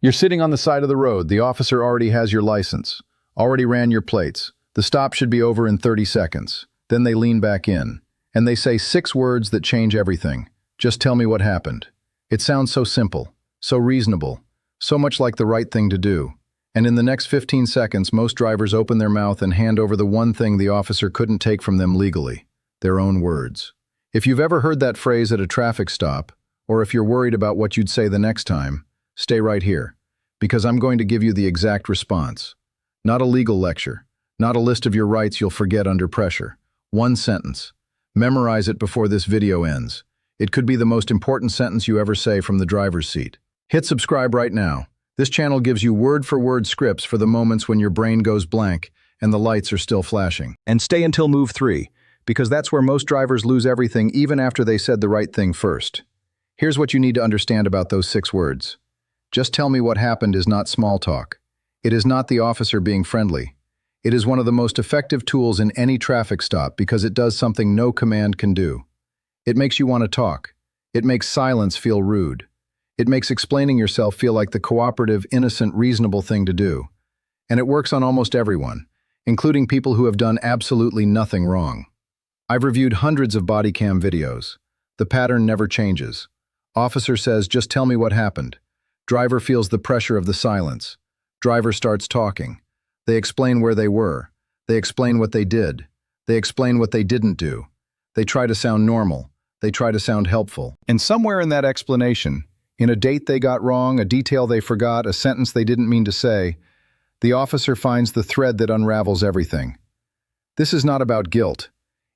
You're sitting on the side of the road. The officer already has your license, already ran your plates. The stop should be over in 30 seconds. Then they lean back in, and they say 6 words that change everything. Just tell me what happened. It sounds so simple, so reasonable, so much like the right thing to do. And in the next 15 seconds, most drivers open their mouth and hand over the one thing the officer couldn't take from them legally, their own words. If you've ever heard that phrase at a traffic stop, or if you're worried about what you'd say the next time, stay right here, because I'm going to give you the exact response. Not a legal lecture, not a list of your rights you'll forget under pressure. One sentence. Memorize it before this video ends. It could be the most important sentence you ever say from the driver's seat. Hit subscribe right now. This channel gives you word-for-word scripts for the moments when your brain goes blank and the lights are still flashing. And stay until move 3, because that's where most drivers lose everything even after they said the right thing first. Here's what you need to understand about those 6 words. Just tell me what happened is not small talk. It is not the officer being friendly. It is one of the most effective tools in any traffic stop because it does something no command can do. It makes you want to talk. It makes silence feel rude. It makes explaining yourself feel like the cooperative, innocent, reasonable thing to do. And it works on almost everyone, including people who have done absolutely nothing wrong. I've reviewed hundreds of body cam videos. The pattern never changes. Officer says, just tell me what happened. Driver feels the pressure of the silence. Driver starts talking. They explain where they were. They explain what they did. They explain what they didn't do. They try to sound normal. They try to sound helpful. And somewhere in that explanation, in a date they got wrong, a detail they forgot, a sentence they didn't mean to say, the officer finds the thread that unravels everything. This is not about guilt.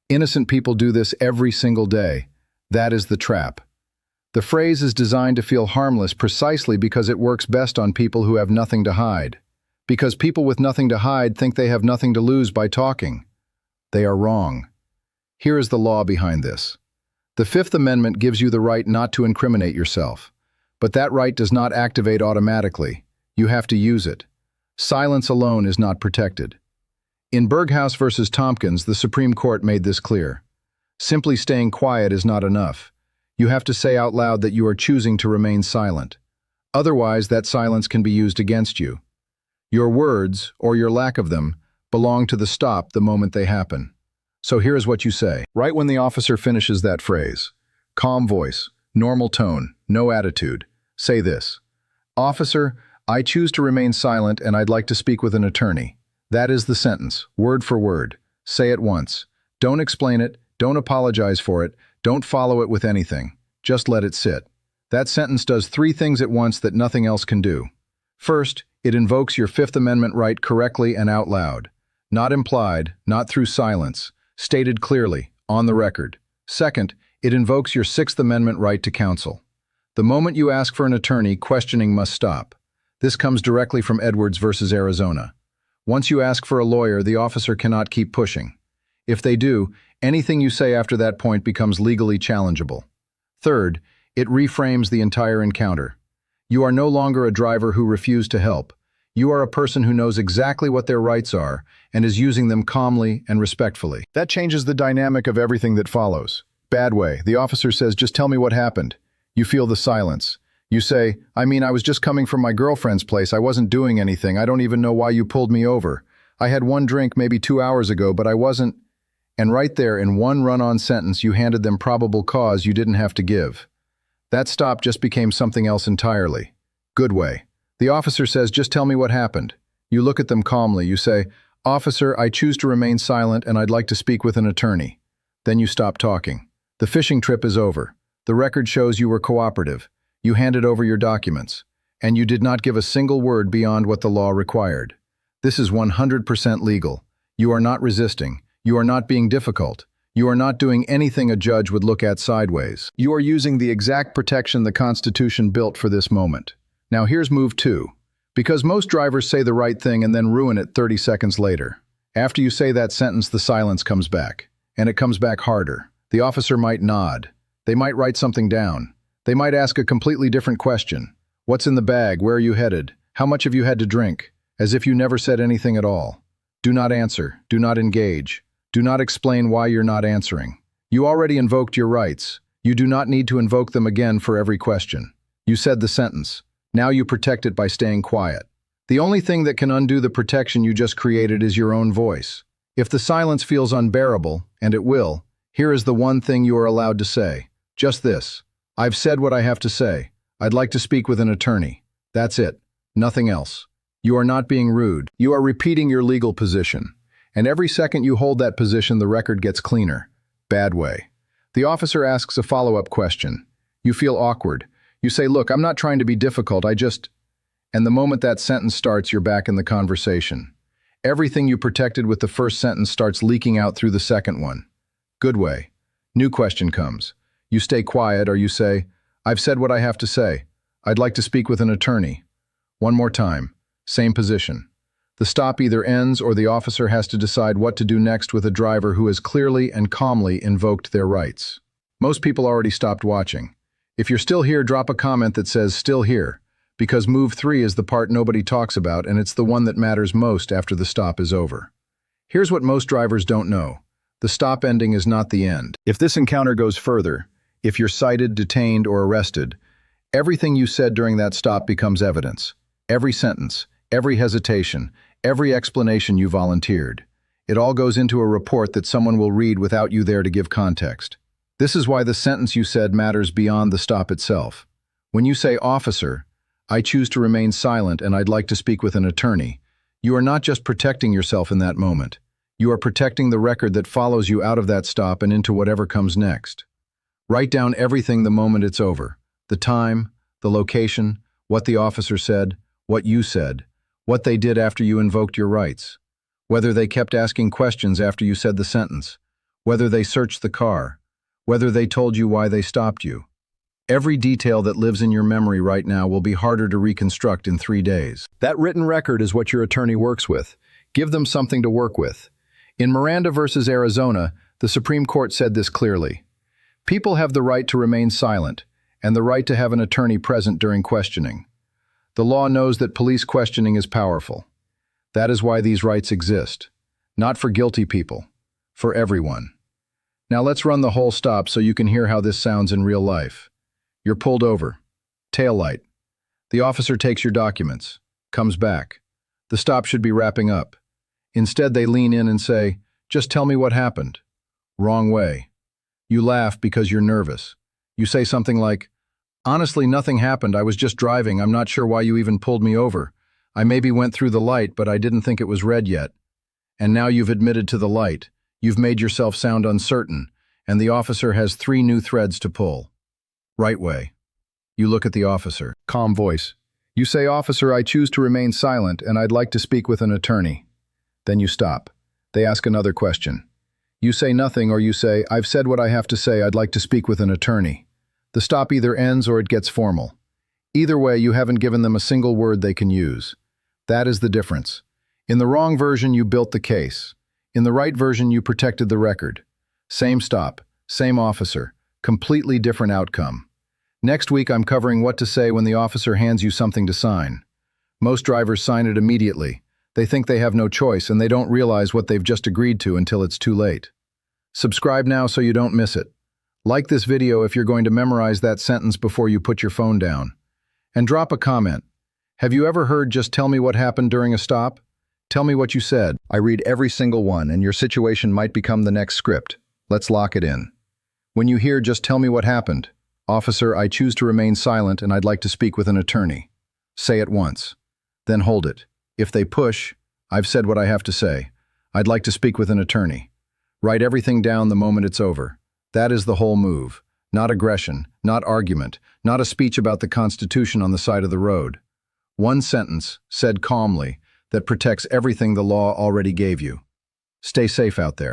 Innocent people do this every single day. That is the trap. The phrase is designed to feel harmless precisely because it works best on people who have nothing to hide. Because people with nothing to hide think they have nothing to lose by talking. They are wrong. Here is the law behind this. The Fifth Amendment gives you the right not to incriminate yourself. But that right does not activate automatically. You have to use it. Silence alone is not protected. In Berghaus versus Tompkins, the Supreme Court made this clear. Simply staying quiet is not enough. You have to say out loud that you are choosing to remain silent. Otherwise, that silence can be used against you. Your words, or your lack of them, belong to the stop the moment they happen. So here's what you say. Right when the officer finishes that phrase, calm voice, normal tone, no attitude, say this. Officer, I choose to remain silent and I'd like to speak with an attorney. That is the sentence, word for word. Say it once. Don't explain it, don't apologize for it, don't follow it with anything. Just let it sit. That sentence does 3 things at once that nothing else can do. First, it invokes your Fifth Amendment right correctly and out loud. Not implied, not through silence. Stated clearly, on the record. Second, it invokes your Sixth Amendment right to counsel. The moment you ask for an attorney, questioning must stop. This comes directly from Edwards versus Arizona. Once you ask for a lawyer, the officer cannot keep pushing. If they do, anything you say after that point becomes legally challengeable. Third, it reframes the entire encounter. You are no longer a driver who refused to help. You are a person who knows exactly what their rights are and is using them calmly and respectfully. That changes the dynamic of everything that follows. Bad way. The officer says, just tell me what happened. You feel the silence. You say, I was just coming from my girlfriend's place. I wasn't doing anything. I don't even know why you pulled me over. I had one drink maybe 2 hours ago, but I wasn't. And right there, in one run-on sentence, you handed them probable cause you didn't have to give. That stop just became something else entirely. Good way. The officer says, just tell me what happened. You look at them calmly. You say, Officer, I choose to remain silent and I'd like to speak with an attorney. Then you stop talking. The fishing trip is over. The record shows you were cooperative. You handed over your documents. And you did not give a single word beyond what the law required. This is 100% legal. You are not resisting. You are not being difficult. You are not doing anything a judge would look at sideways. You are using the exact protection the Constitution built for this moment. Now here's move 2. Because most drivers say the right thing and then ruin it 30 seconds later. After you say that sentence, the silence comes back. And it comes back harder. The officer might nod. They might write something down. They might ask a completely different question. What's in the bag? Where are you headed? How much have you had to drink? As if you never said anything at all. Do not answer. Do not engage. Do not explain why you're not answering. You already invoked your rights. You do not need to invoke them again for every question. You said the sentence. Now you protect it by staying quiet. The only thing that can undo the protection you just created is your own voice. If the silence feels unbearable, and it will, here is the one thing you are allowed to say. Just this. I've said what I have to say. I'd like to speak with an attorney. That's it. Nothing else. You are not being rude. You are repeating your legal position. And every second you hold that position, the record gets cleaner. Bad way. The officer asks a follow-up question. You feel awkward. You say, look, I'm not trying to be difficult, And the moment that sentence starts, you're back in the conversation. Everything you protected with the first sentence starts leaking out through the second one. Good way. New question comes. You stay quiet or you say, I've said what I have to say. I'd like to speak with an attorney. One more time. Same position. The stop either ends or the officer has to decide what to do next with a driver who has clearly and calmly invoked their rights. Most people already stopped watching. If you're still here, drop a comment that says still here, because move 3 is the part nobody talks about and it's the one that matters most after the stop is over. Here's what most drivers don't know. The stop ending is not the end. If this encounter goes further, if you're cited, detained, or arrested, everything you said during that stop becomes evidence. Every sentence, every hesitation, every explanation you volunteered. It all goes into a report that someone will read without you there to give context. This is why the sentence you said matters beyond the stop itself. When you say, Officer, I choose to remain silent and I'd like to speak with an attorney, you are not just protecting yourself in that moment. You are protecting the record that follows you out of that stop and into whatever comes next. Write down everything the moment it's over. The time, the location, what the officer said, what you said, what they did after you invoked your rights, whether they kept asking questions after you said the sentence, whether they searched the car, whether they told you why they stopped you. Every detail that lives in your memory right now will be harder to reconstruct in 3 days. That written record is what your attorney works with. Give them something to work with. In Miranda versus Arizona, the Supreme Court said this clearly. People have the right to remain silent and the right to have an attorney present during questioning. The law knows that police questioning is powerful. That is why these rights exist. Not for guilty people, for everyone. Now let's run the whole stop so you can hear how this sounds in real life. You're pulled over. Tail light. The officer takes your documents. Comes back. The stop should be wrapping up. Instead, they lean in and say, just tell me what happened. Wrong way. You laugh because you're nervous. You say something like, honestly, nothing happened. I was just driving. I'm not sure why you even pulled me over. I maybe went through the light, but I didn't think it was red yet. And now you've admitted to the light. You've made yourself sound uncertain, and the officer has 3 new threads to pull. Right way. You look at the officer. Calm voice. You say, Officer, I choose to remain silent, and I'd like to speak with an attorney. Then you stop. They ask another question. You say nothing, or you say, I've said what I have to say. I'd like to speak with an attorney. The stop either ends or it gets formal. Either way, you haven't given them a single word they can use. That is the difference. In the wrong version, you built the case. In the right version, you protected the record. Same stop, same officer, completely different outcome. Next week, I'm covering what to say when the officer hands you something to sign. Most drivers sign it immediately. They think they have no choice, and they don't realize what they've just agreed to until it's too late. Subscribe now so you don't miss it. Like this video if you're going to memorize that sentence before you put your phone down. And drop a comment. Have you ever heard just tell me what happened during a stop? Tell me what you said. I read every single one, and your situation might become the next script. Let's lock it in. When you hear just tell me what happened, Officer, I choose to remain silent and I'd like to speak with an attorney. Say it once. Then hold it. If they push, I've said what I have to say. I'd like to speak with an attorney. Write everything down the moment it's over. That is the whole move. Not aggression, not argument, not a speech about the Constitution on the side of the road. One sentence, said calmly, that protects everything the law already gave you. Stay safe out there.